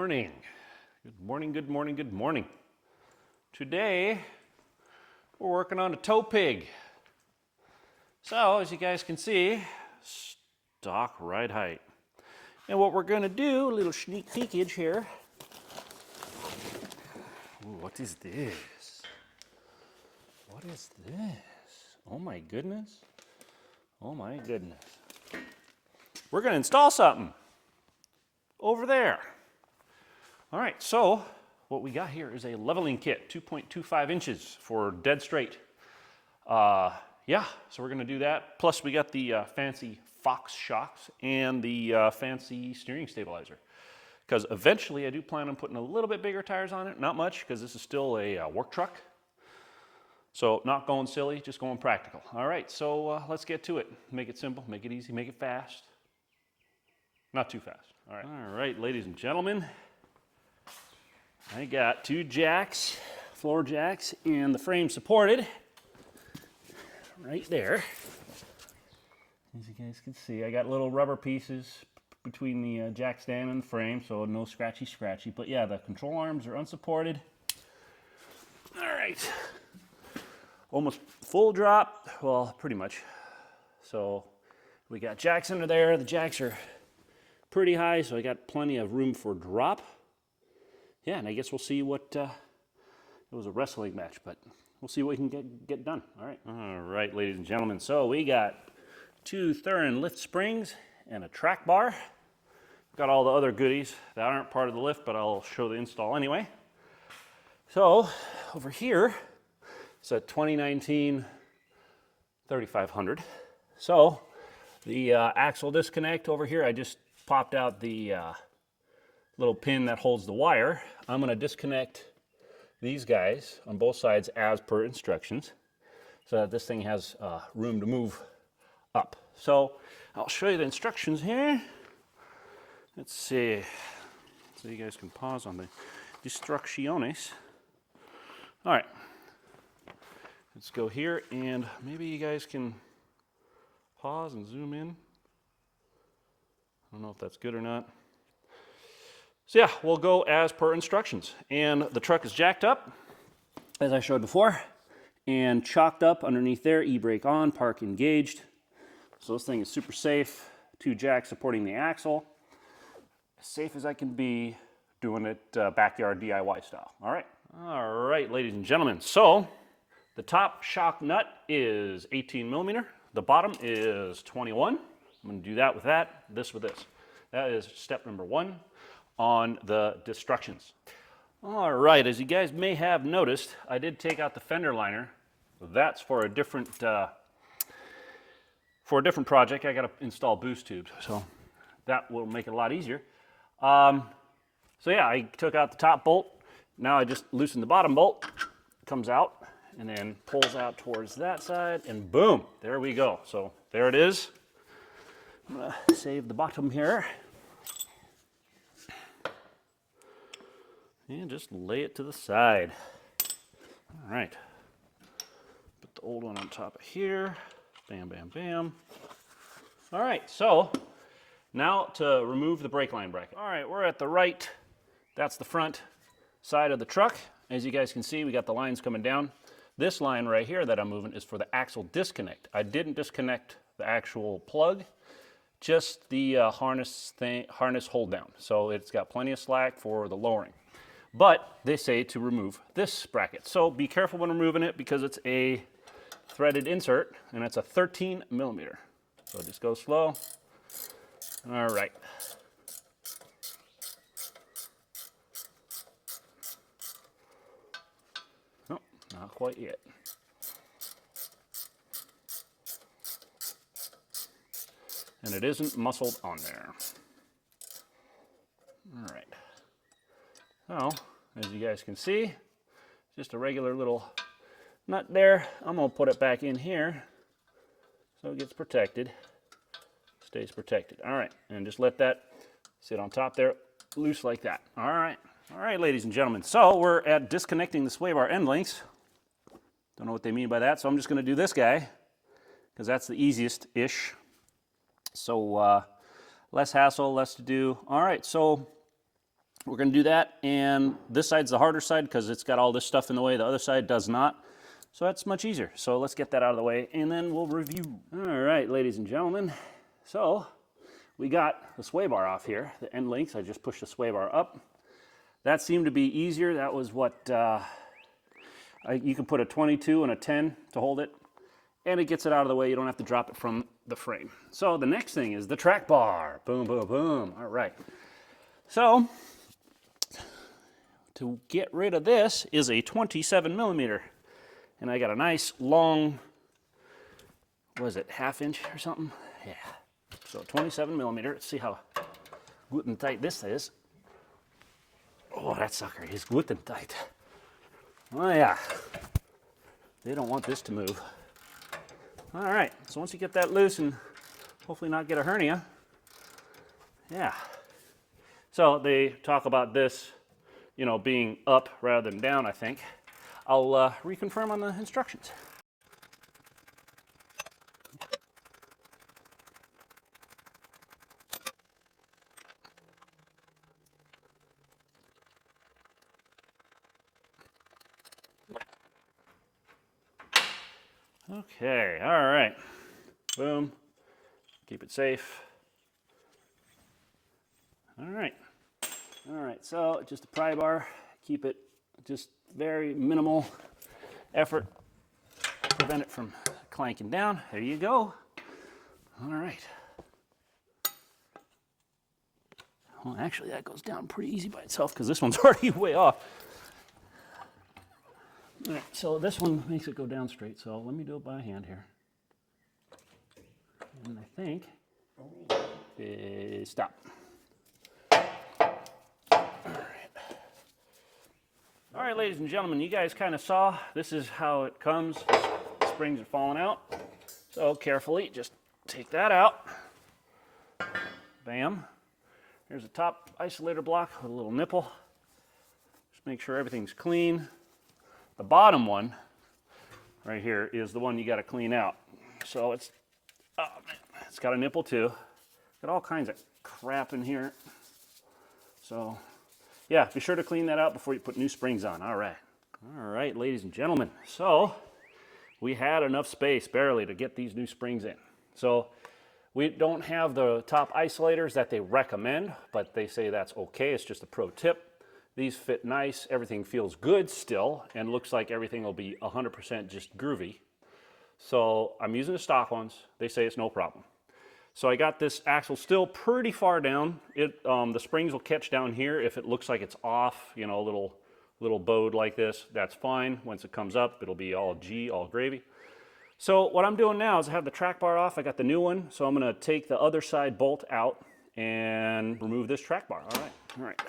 morning. Good morning, good morning, good morning. Today, we're working on a tow pig. So, as you guys can see, stock ride height. And what we're gonna do, a little sneak peekage here. Ooh, what is this? What is this? Oh my goodness. Oh my goodness. We're gonna install something over there. All right, so what we got here is a leveling kit, 2.25 inches for dead straight. Yeah, so we're gonna do that. Plus we got the fancy Fox shocks and the fancy steering stabilizer. Because eventually I do plan on putting a little bit bigger tires on it, not much, because this is still a work truck. So not going silly, just going practical. All right, so let's get to it. Make it simple, make it easy, make it fast. Not too fast. All right, ladies and gentlemen. I got two jacks, floor jacks, and the frame supported right there. As you guys can see, I got little rubber pieces between the jack stand and the frame, so no scratchy. But yeah, the control arms are unsupported. All right, almost full drop, well, pretty much. So we got jacks under there. The jacks are pretty high, so I got plenty of room for drop. Yeah, and I guess we'll see what, it was a wrestling match, but we'll see what we can get done. All right, ladies and gentlemen. So we got two Thuren lift springs and a track bar. Got all the other goodies that aren't part of the lift, but I'll show the install anyway. So over here, it's a 2019 3500. So the axle disconnect over here, I just popped out the little pin that holds the wire. I'm going to disconnect these guys on both sides as per instructions so that this thing has room to move up. So I'll show you the instructions here. Let's see, so you guys can pause on the instrucciones. All right, let's go here, and maybe you guys can pause and zoom in. I don't know if that's good or not. So yeah, we'll go as per instructions. And the truck is jacked up, as I showed before, and chalked up underneath there, e-brake on, park engaged. So this thing is super safe. Two jacks supporting the axle. As safe as I can be doing it backyard DIY style. All right, ladies and gentlemen. So the top shock nut is 18 millimeter. The bottom is 21. I'm gonna do that with that, this with this. That is step number one on the instructions. All right, as you guys may have noticed, I did take out the fender liner. That's for a different project. I got to install boost tubes, so that will make it a lot easier. So yeah, I took out the top bolt. Now I just loosen the bottom bolt. It comes out and then pulls out towards that side, and boom, there we go. So there it is. I'm gonna save the bottom here. And just lay it to the side. All right. Put the old one on top of here. Bam, bam, bam. All right, so now to remove the brake line bracket. All right, we're at the right. That's the front side of the truck. As you guys can see, we got the lines coming down. This line right here that I'm moving is for the axle disconnect. I didn't disconnect the actual plug, just the harness hold down. So it's got plenty of slack for the lowering. But they say to remove this bracket. So be careful when removing it because it's a threaded insert and it's a 13 millimeter. So just go slow. All right. Oh, not quite yet. And it isn't muscled on there. All right. So, as you guys can see, just a regular little nut there. I'm going to put it back in here so it gets protected, stays protected. All right, and just let that sit on top there, loose like that. All right, ladies and gentlemen. So we're at disconnecting the sway bar end links. Don't know what they mean by that, so I'm just going to do this guy because that's the easiest-ish. So less hassle, less to do. All right, so We're going to do that, and this side's the harder side because it's got all this stuff in the way. The other side does not, so that's much easier. So let's get that out of the way, and then we'll review. All right, ladies and gentlemen. So we got the sway bar off here, the end links. I just pushed the sway bar up. That seemed to be easier. That was what, you can put a 22 and a 10 to hold it, and it gets it out of the way. You don't have to drop it from the frame. So the next thing is the track bar. Boom, boom, boom. All right. So to get rid of this is a 27 millimeter. And I got a nice long, what is it, ½ inch or something? Yeah. So 27 millimeter. Let's see how good and tight this is. Oh, that sucker is good and tight. Oh yeah. They don't want this to move. All right. So once you get that loose and hopefully not get a hernia. Yeah. So they talk about this, you know, being up rather than down, I think. I'll reconfirm on the instructions. Okay, all right. Boom. Keep it safe. All right. All right, so just a pry bar. Keep it just very minimal effort. Prevent it from clanking down. There you go. All right. Well, actually, that goes down pretty easy by itself because this one's already way off. All right, so this one makes it go down straight, so let me do it by hand here. And I think, stop. All right, ladies and gentlemen, you guys kind of saw, this is how it comes. The springs are falling out. So carefully, just take that out. Bam. Here's a top isolator block with a little nipple. Just make sure everything's clean. The bottom one, right here, is the one you got to clean out. So it's, oh man, it's got a nipple too. Got all kinds of crap in here. So yeah, be sure to clean that out before you put new springs on. All right, ladies and gentlemen. So we had enough space barely to get these new springs in. So we don't have the top isolators that they recommend, but they say that's okay. It's just a pro tip. These fit nice, everything feels good still, and looks like everything will be 100% just groovy. So I'm using the stock ones. They say it's no problem. So I got this axle still pretty far down. The springs will catch down here if it looks like it's off, you know, a little bowed like this. That's fine. Once it comes up, it'll be all G, all gravy. So what I'm doing now is I have the track bar off. I got the new one, so I'm going to take the other side bolt out and remove this track bar. All right.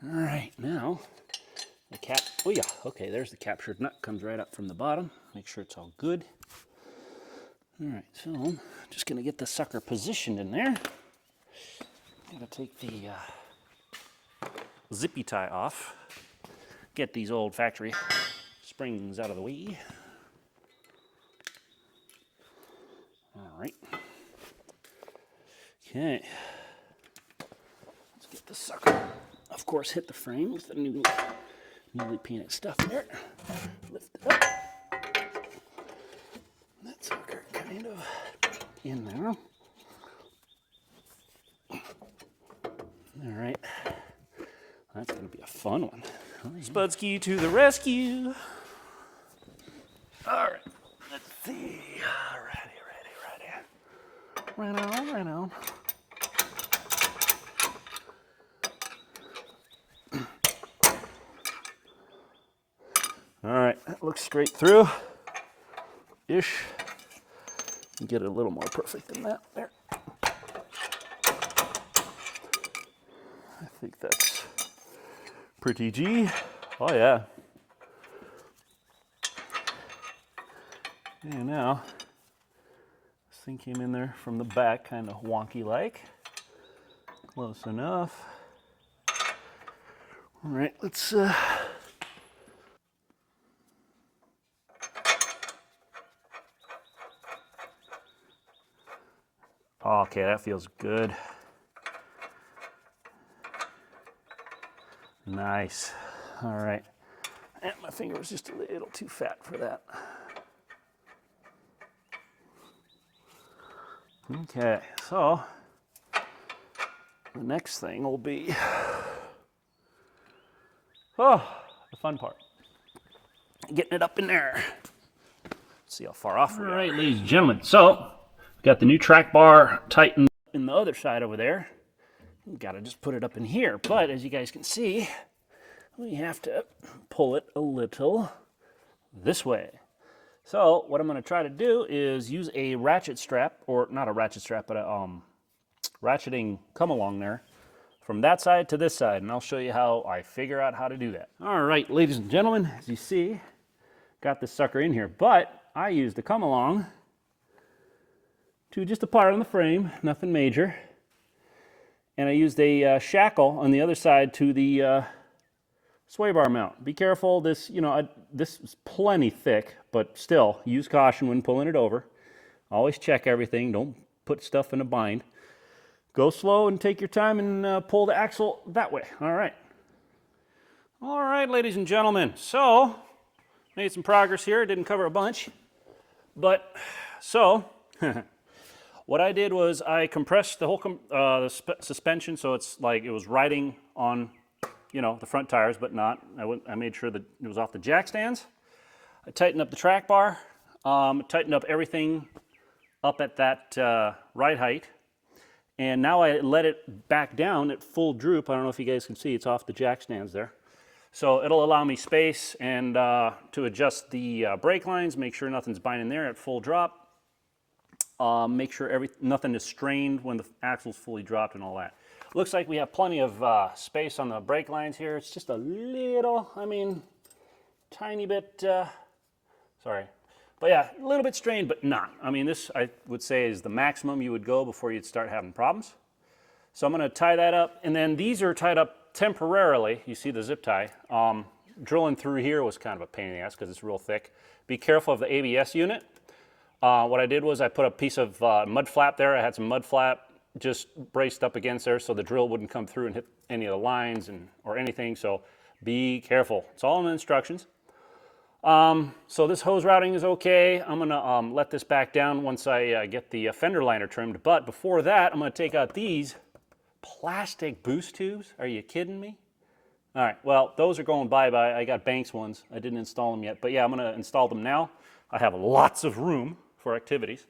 All right, now the cap, oh yeah, okay, there's the captured nut, comes right up from the bottom. Make sure it's all good. All right, so I'm just gonna get the sucker positioned in there. Gotta take the zippy tie off. Get these old factory springs out of the way. All right. Okay. Let's get the sucker. Of course, hit the frame with the newly painted stuff there. Lift it up. That sucker kind of in there. All right. That's going to be a fun one. Spudski to the rescue. All right. Let's see. Ready. Right on. All right, that looks straight through, ish. Get it a little more perfect than that there. I think that's pretty G. Oh yeah. And now, this thing came in there from the back, kind of wonky like. Close enough. All right, let's Okay, that feels good. Nice. All right. And my finger was just a little too fat for that. Okay, so the next thing will be, the fun part. Getting it up in there. Let's see how far off we are. All right, ladies and gentlemen. So, got the new track bar tightened in the other side over there. We've got to just put it up in here. But as you guys can see, we have to pull it a little this way. So what I'm going to try to do is use a ratchet strap, or not a ratchet strap, but a ratcheting come along there from that side to this side, and I'll show you how I figure out how to do that. All right, ladies and gentlemen, as you see, got this sucker in here, but I used the come along to just a part on the frame, nothing major, and I used a shackle on the other side to the sway bar mount. Be careful, this, this is plenty thick, but still, use caution when pulling it over. Always check everything, don't put stuff in a bind. Go slow and take your time and pull the axle that way. All right. All right, ladies and gentlemen, so made some progress here. Didn't cover a bunch, but so what I did was I compressed the whole suspension so it's like it was riding on the front tires, but not. I made sure that it was off the jack stands. I tightened up the track bar, tightened up everything up at that ride height, and now I let it back down at full droop. I don't know if you guys can see, it's off the jack stands there. So it'll allow me space and to adjust the brake lines, make sure nothing's binding there at full drop, make sure nothing is strained when the axle's fully dropped and all that. Looks like we have plenty of space on the brake lines here. It's just a little, tiny bit, sorry. But yeah, a little bit strained, but not. This, I would say, is the maximum you would go before you'd start having problems. So I'm gonna tie that up, and then these are tied up temporarily. You see the zip tie. Drilling through here was kind of a pain in the ass because it's real thick. Be careful of the ABS unit. What I did was I put a piece of mud flap there. I had some mud flap just braced up against there so the drill wouldn't come through and hit any of the lines or anything, so be careful. It's all in the instructions. So this hose routing is okay. I'm gonna let this back down once I get the fender liner trimmed, but before that I'm gonna take out these plastic boost tubes. Are you kidding me? All right, well, those are going bye-bye. I got Banks ones. I didn't install them yet, but yeah, I'm gonna install them now. I have lots of room for activities.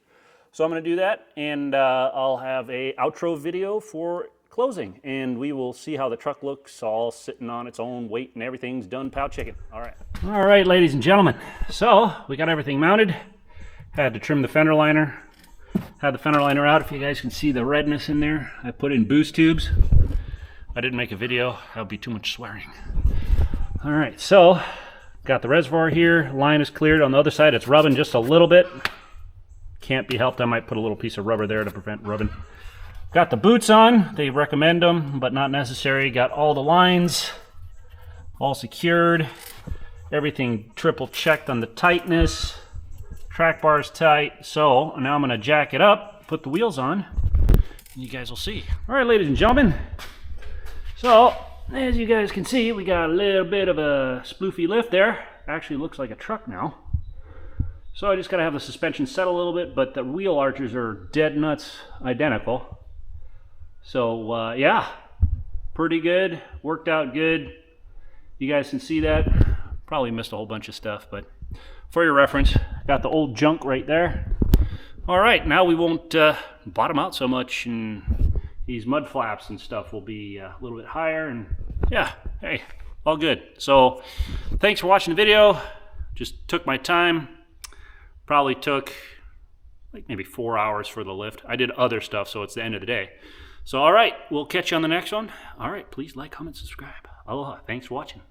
So I'm going to do that, and I'll have a outro video for closing, and we will see how the truck looks all sitting on its own weight and everything's done pow chicken. All right, ladies and gentlemen. So we got everything mounted. Had to trim the fender liner. Had the fender liner out. If you guys can see the redness in there, I put in boost tubes. I didn't make a video. That would be too much swearing. All right, so got the reservoir here. Line is cleared. On the other side, it's rubbing just a little bit. Can't be helped. I might put a little piece of rubber there to prevent rubbing. Got the boots on. They recommend them, but not necessary. Got all the lines all secured. Everything triple checked on the tightness. Track bar is tight. So now I'm going to jack it up, put the wheels on, and you guys will see. All right, ladies and gentlemen. So as you guys can see, we got a little bit of a sploofy lift there. Actually looks like a truck now. So I just got to have the suspension set a little bit, but the wheel arches are dead nuts identical. So yeah, pretty good, worked out good. You guys can see that. Probably missed a whole bunch of stuff, but for your reference, got the old junk right there. All right, now we won't bottom out so much, and these mud flaps and stuff will be a little bit higher, and yeah, hey, all good. So thanks for watching the video. Just took my time. Probably took like maybe 4 hours for the lift. I did other stuff, so it's the end of the day. So all right, we'll catch you on the next one. All right, please like, comment, subscribe. Aloha, thanks for watching.